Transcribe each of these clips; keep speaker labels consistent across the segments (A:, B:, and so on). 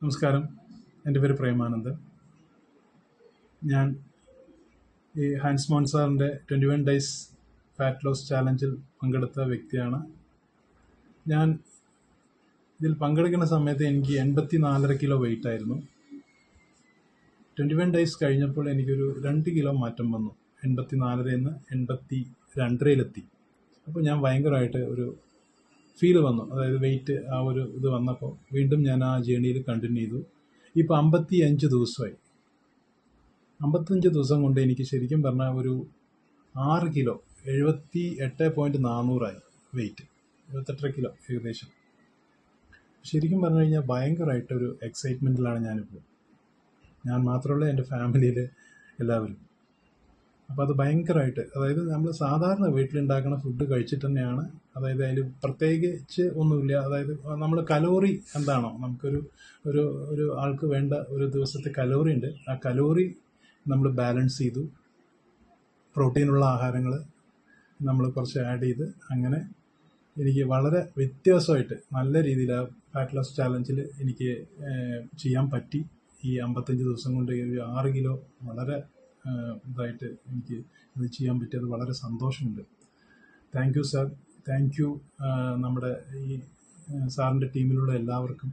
A: നമസ്കാരം, എൻ്റെ പേര് പ്രേമാനന്ദൻ. ഞാൻ ഈ ഹാൻസ് മോൺസാറിൻ്റെ 21 ഡേയ്സ് ഫാറ്റ് ലോസ് ചാലഞ്ചിൽ പങ്കെടുത്ത വ്യക്തിയാണ്. ഞാൻ ഇതിൽ പങ്കെടുക്കുന്ന സമയത്ത് എനിക്ക് 84.5 കിലോ വെയിറ്റ് ആയിരുന്നു. 21 ഡേയ്സ് കഴിഞ്ഞപ്പോൾ എനിക്കൊരു 2 കിലോ മാറ്റം വന്നു. 84 നിന്ന് 82 അപ്പോൾ ഞാൻ ഭയങ്കരമായിട്ട് ഒരു ഫീൽ വന്നു. അതായത് വെയിറ്റ് ആ ഒരു ഇത് വന്നപ്പോൾ വീണ്ടും ഞാൻ ആ ജേണിയിൽ കണ്ടിന്യൂ ചെയ്തു. ഇപ്പോൾ 55 ദിവസമായി. 55 ദിവസം കൊണ്ട് എനിക്ക് ശരിക്കും പറഞ്ഞാൽ ഒരു 6 കിലോ 78.400 വെയിറ്റ്, 78 കിലോ ഏകദേശം. ശരിക്കും പറഞ്ഞു കഴിഞ്ഞാൽ ഭയങ്കരമായിട്ടൊരു എക്സൈറ്റ്മെൻറ്റിലാണ് ഞാനിപ്പോൾ. ഞാൻ മാത്രമല്ല, എൻ്റെ ഫാമിലിയിൽ എല്ലാവരും. അപ്പോൾ അത് ഭയങ്കരമായിട്ട്, അതായത് നമ്മൾ സാധാരണ വീട്ടിലുണ്ടാക്കുന്ന ഫുഡ് കഴിച്ചിട്ട് തന്നെയാണ്. അതായത് അതിൽ പ്രത്യേകിച്ച് ഒന്നുമില്ല. അതായത് നമ്മൾ കലോറി എന്താണോ നമുക്കൊരു ഒരു ഒരു ആൾക്ക് വേണ്ട ഒരു ദിവസത്തെ കലോറി ഉണ്ട്, ആ കലോറി നമ്മൾ ബാലൻസ് ചെയ്തു. പ്രോട്ടീനുള്ള ആഹാരങ്ങൾ നമ്മൾ കുറച്ച് ആഡ് ചെയ്ത് അങ്ങനെ എനിക്ക് വളരെ വ്യത്യാസമായിട്ട് നല്ല രീതിയിൽ ആ ഫാറ്റ് ലോസ് ചാലഞ്ചിൽ എനിക്ക് ചെയ്യാൻ പറ്റി. ഈ 55 ദിവസം കൊണ്ട് ഒരു 6 കിലോ വളരെ ഇതായിട്ട് എനിക്ക് ഇത് ചെയ്യാൻ പറ്റിയത് വളരെ സന്തോഷമുണ്ട്. Thank you sir, thank you നമ്മുടെ ഈ സാറിൻ്റെ ടീമിലുള്ള എല്ലാവർക്കും,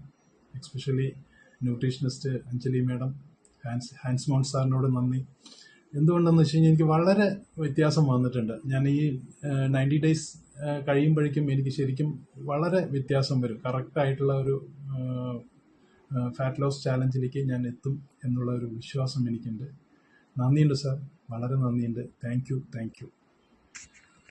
A: especially nutritionist Anjali madam, Hans Mon സാറിനോട് നന്ദി. എന്തുകൊണ്ടെന്ന് വെച്ച് കഴിഞ്ഞാൽ എനിക്ക് വളരെ വ്യത്യാസം വന്നിട്ടുണ്ട്. ഞാൻ ഈ 90 ഡേയ്സ് കഴിയുമ്പോഴേക്കും എനിക്ക് ശരിക്കും വളരെ വ്യത്യാസം വരും. കറക്റ്റായിട്ടുള്ള ഒരു ഫാറ്റ് ലോസ് ചാലഞ്ചിലേക്ക് ഞാൻ എത്തും എന്നുള്ള ഒരു വിശ്വാസം എനിക്കുണ്ട്. നന്ദിയുണ്ട് സാർ, വളരെ നന്ദിയുണ്ട്. Thank you.